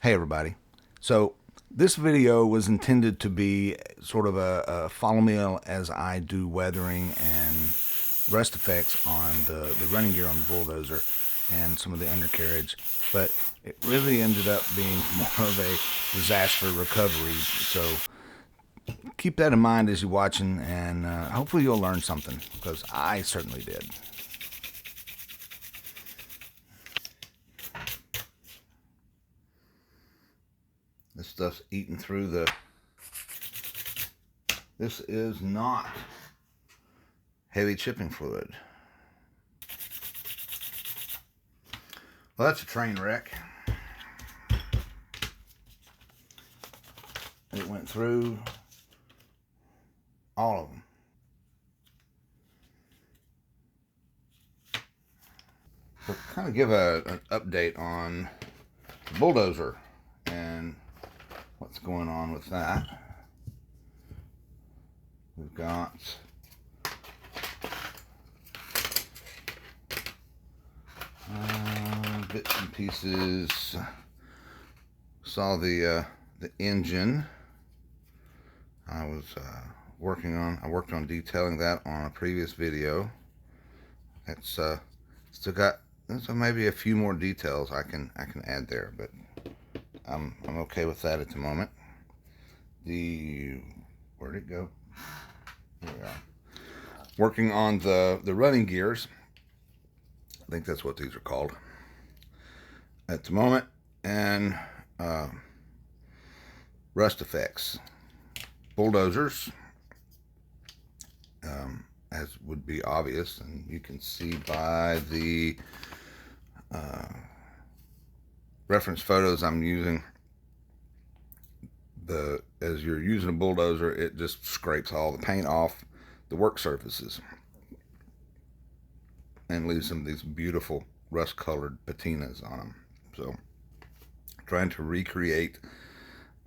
Hey everybody. So this video was intended to be sort of a follow me as I do weathering and rust effects on the running gear on the bulldozer and some of the undercarriage, but it really ended up being more of a disaster recovery. So keep that in mind as you're watching, and hopefully you'll learn something, because I certainly did. This stuff's eating through the... This is not heavy chipping fluid. Well, that's a train wreck. It went through all of them. So kind of give an update on the bulldozer and what's going on with that. We've got bits and pieces. Saw the engine. I worked on detailing that on a previous video. It's still got maybe a few more details I can add there, but I'm okay with that at the moment. Where'd it go? Here we are. Working on the running gears. I think that's what these are called at the moment, and rust effects. Bulldozers, as would be obvious, and you can see by the reference photos I'm using, as you're using a bulldozer, it just scrapes all the paint off the work surfaces and leaves some of these beautiful rust colored patinas on them. So trying to recreate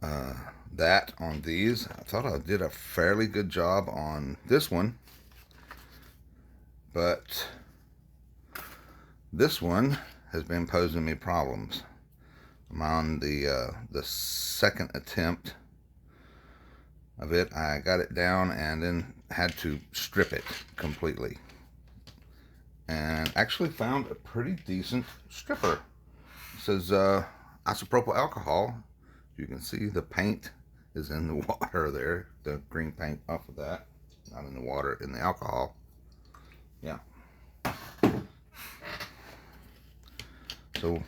that on these. I thought I did a fairly good job on this one, but this one has been posing me problems. I'm on the second attempt of it. I got it down and then had to strip it completely, and actually found a pretty decent stripper. It says isopropyl alcohol. You can see the paint is in the water there, the green paint off of that, not in the water, in the alcohol. Yeah. So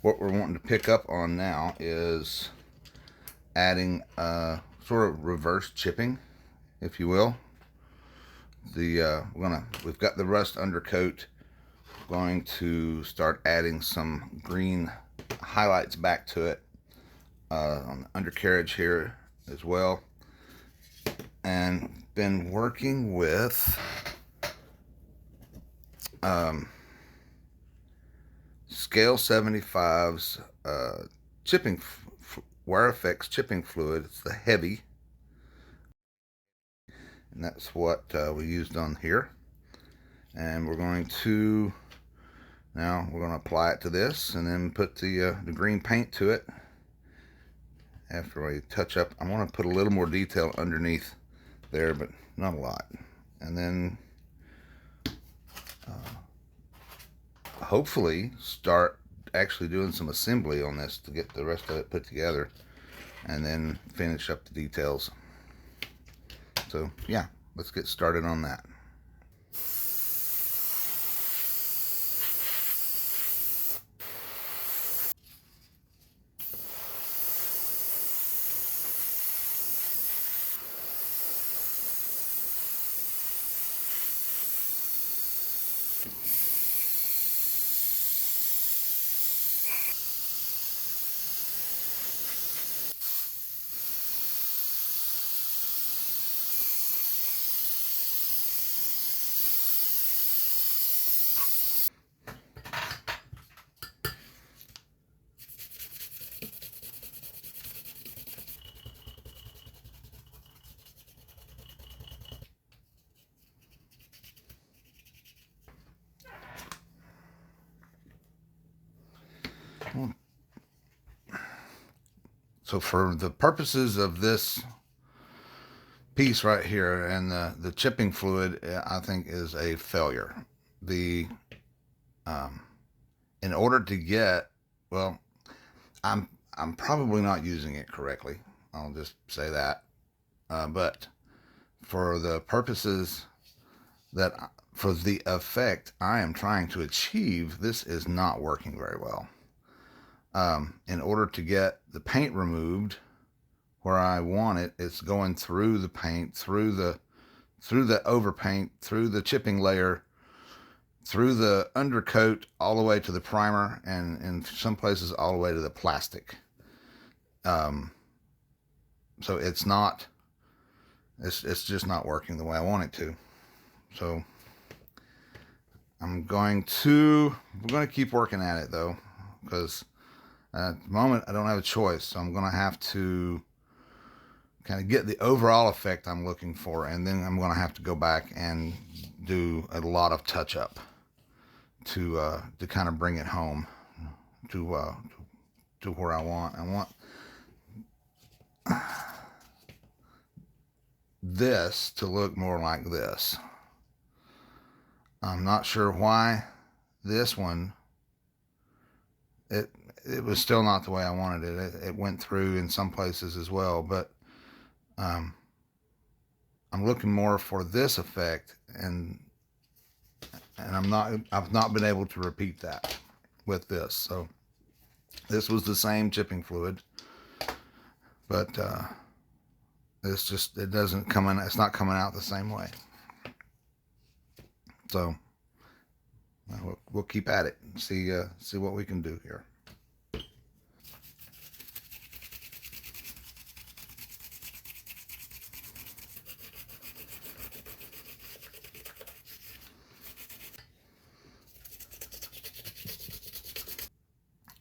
what we're wanting to pick up on now is adding sort of reverse chipping, if you will. We've got the rust undercoat. Going to start adding some green highlights back to it on the undercarriage here as well, and been working with Scale 75's chipping Wear Effects chipping fluid. It's the heavy, and that's what we used on here. And we're going to apply it to this, and then put the green paint to it. After I touch up, I want to put a little more detail underneath there, but not a lot. And then hopefully start actually doing some assembly on this to get the rest of it put together, and then finish up the details. So yeah, let's get started on that. So for the purposes of this piece right here, and the chipping fluid, I think is a failure. The in order to get, well, I'm probably not using it correctly. I'll just say that. But for the purposes that, for the effect I am trying to achieve, this is not working very well. In order to get the paint removed where I want it, it's going through the paint, through the overpaint, through the chipping layer, through the undercoat, all the way to the primer, and in some places all the way to the plastic. So it's not, it's just not working the way I want it to. So we're going to keep working at it though, because at the moment I don't have a choice. So I'm going to have to kind of get the overall effect I'm looking for, and then I'm going to have to go back and do a lot of touch up to kind of bring it home to where I want. I want this to look more like this. I'm not sure why this one, it was still not the way I wanted it. It went through in some places as well, but I'm looking more for this effect, and I've not been able to repeat that with this. So this was the same chipping fluid, but it doesn't come in, it's not coming out the same way. So we'll keep at it and see what we can do here.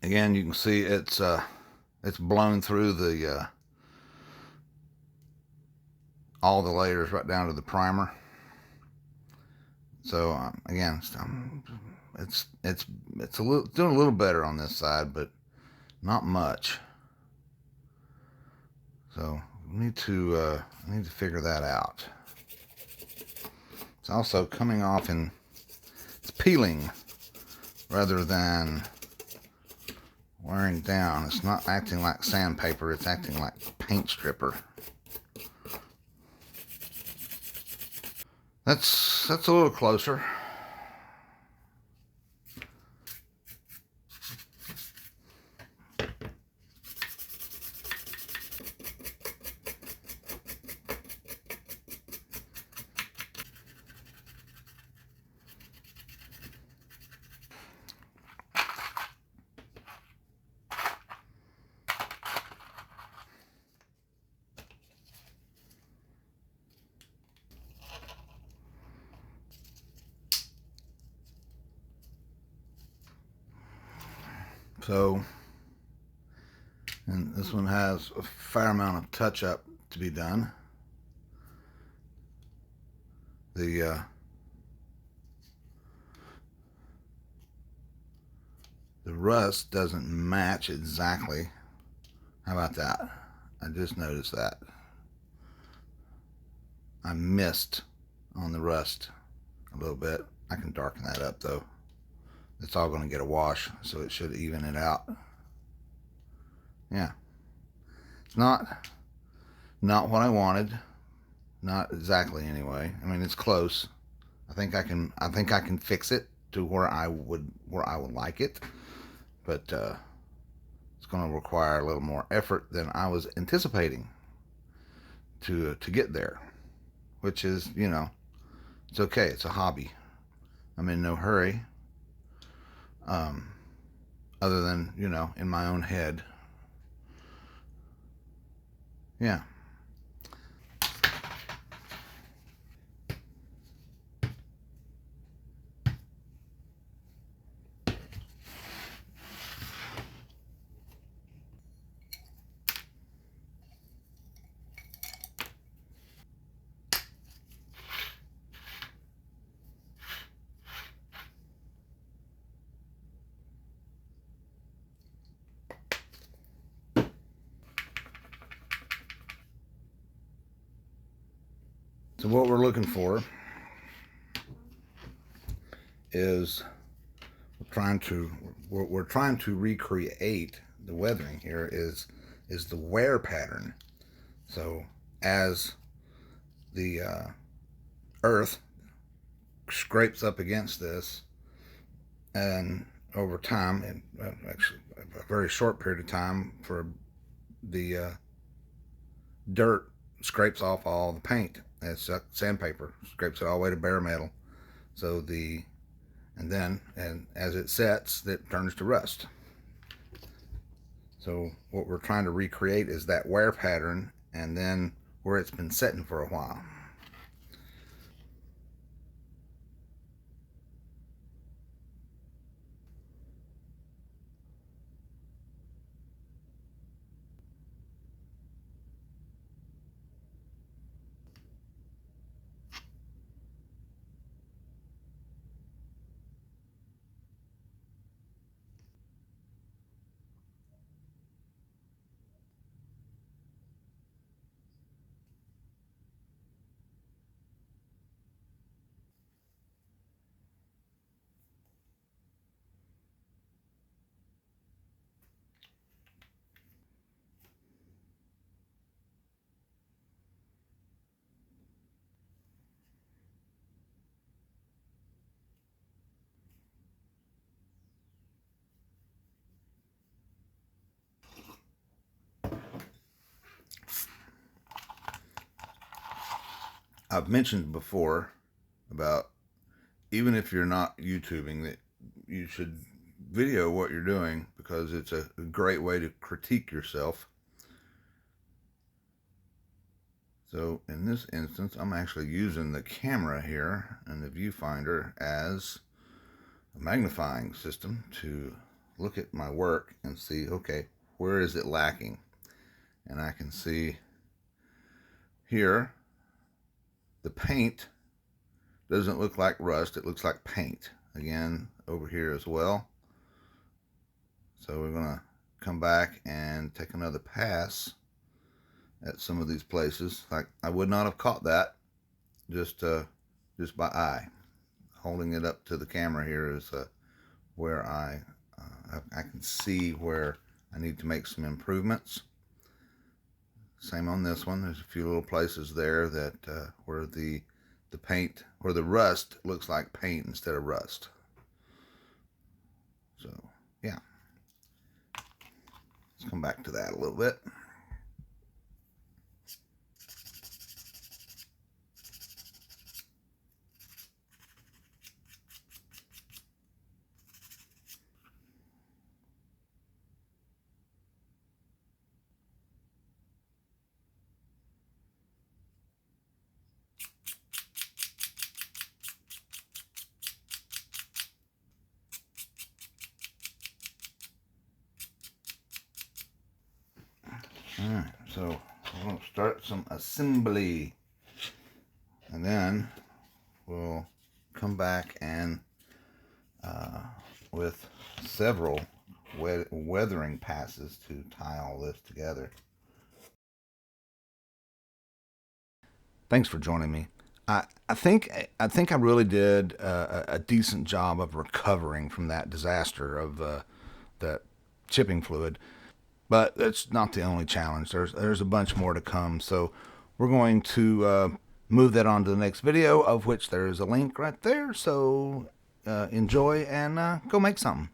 Again, you can see it's blown through the all the layers right down to the primer. So again, it's doing a little better on this side, but not much. So I need to figure that out. It's also coming off, and it's peeling rather than wearing down. It's not acting like sandpaper, it's acting like paint stripper. That's a little closer. So, and this one has a fair amount of touch up to be done. The rust doesn't match exactly. How about that? I just noticed that. I missed on the rust a little bit. I can darken that up though. It's all going to get a wash, so it should even it out. Yeah, it's not what I wanted, not exactly anyway. I mean, it's close. I think I can fix it to where I would like it, but it's going to require a little more effort than I was anticipating to get there, which is, you know, it's okay. It's a hobby. I'm in no hurry. Other than, you know, in my own head. Yeah. So what we're looking for is we're trying to recreate the weathering here is the wear pattern. So as the earth scrapes up against this, and over time, and actually a very short period of time, for the dirt scrapes off all the paint. It's sandpaper, scrapes it all the way to bare metal. So and as it sets, it turns to rust. So what we're trying to recreate is that wear pattern, and then where it's been setting for a while. I've mentioned before about, even if you're not YouTubing, that you should video what you're doing, because it's a great way to critique yourself. So in this instance, I'm actually using the camera here and the viewfinder as a magnifying system to look at my work and see, okay, where is it lacking? And I can see here the paint doesn't look like rust, it looks like paint. Again, over here as well. So we're gonna come back and take another pass at some of these places. Like, I would not have caught that just by eye. Holding it up to the camera here is where I can see where I need to make some improvements. Same on this one. There's a few little places there that where the paint, where the rust looks like paint instead of rust. So yeah, let's come back to that a little bit. Alright, so we're going to start some assembly, and then we'll come back and with several weathering passes to tie all this together. Thanks for joining me. I think I really did a decent job of recovering from that disaster of that chipping fluid. But that's not the only challenge. There's a bunch more to come. So we're going to move that on to the next video, of which there is a link right there. So enjoy and go make something.